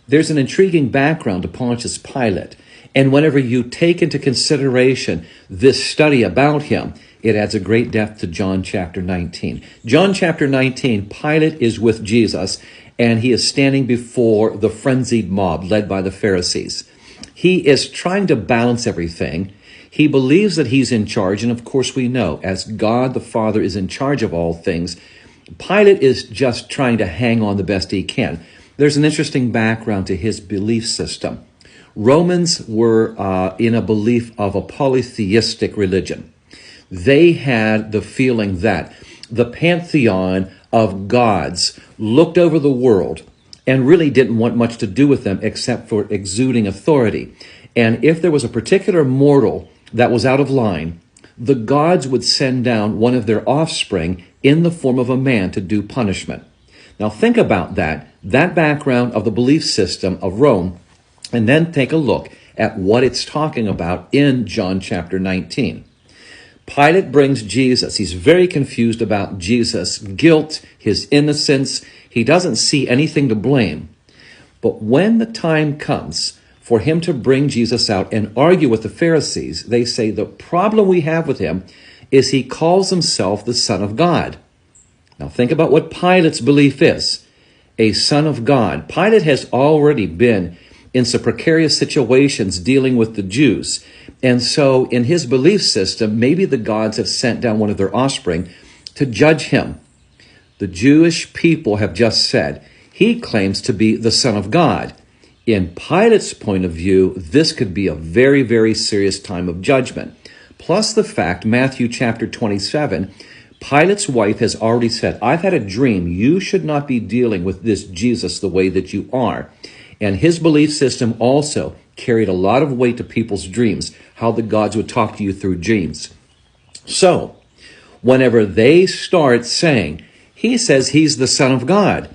there's an intriguing background to Pontius Pilate. And whenever you take into consideration this study about him, it adds a great depth to John chapter 19. John chapter 19, Pilate is with Jesus, and he is standing before the frenzied mob led by the Pharisees. He is trying to balance everything. He believes that he's in charge, and of course we know, as God the Father is in charge of all things, Pilate is just trying to hang on the best he can. There's an interesting background to his belief system. Romans were in a belief of a polytheistic religion. They had the feeling that the pantheon of gods looked over the world and really didn't want much to do with them except for exuding authority. And if there was a particular mortal that was out of line, the gods would send down one of their offspring in the form of a man to do punishment. Now think about that background of the belief system of Rome, and then take a look at what it's talking about in John chapter 19. Pilate brings Jesus. He's very confused about Jesus' guilt, his innocence. He doesn't see anything to blame. But when the time comes for him to bring Jesus out and argue with the Pharisees, they say the problem we have with him is he calls himself the Son of God. Now think about what Pilate's belief is. A son of God. Pilate has already been in some precarious situations dealing with the Jews. And so in his belief system, maybe the gods have sent down one of their offspring to judge him. The Jewish people have just said, he claims to be the Son of God. In Pilate's point of view, this could be a very, very serious time of judgment. Plus the fact, Matthew chapter 27, Pilate's wife has already said, I've had a dream. You should not be dealing with this Jesus the way that you are. And his belief system also carried a lot of weight to people's dreams, how the gods would talk to you through dreams. So, whenever they start saying, he says he's the Son of God,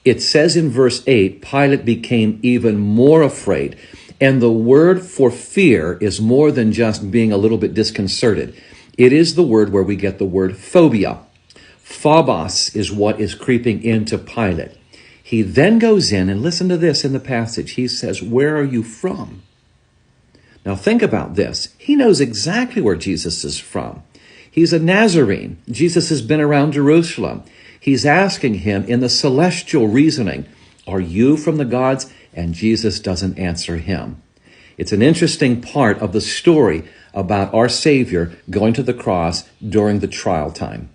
it says in verse 8, Pilate became even more afraid. And the word for fear is more than just being a little bit disconcerted. It is the word where we get the word phobia. Phobos is what is creeping into Pilate. He then goes in, and listen to this in the passage. He says, where are you from? Now think about this. He knows exactly where Jesus is from. He's a Nazarene. Jesus has been around Jerusalem. He's asking him in the celestial reasoning, are you from the gods? And Jesus doesn't answer him. It's an interesting part of the story about our Savior going to the cross during the trial time.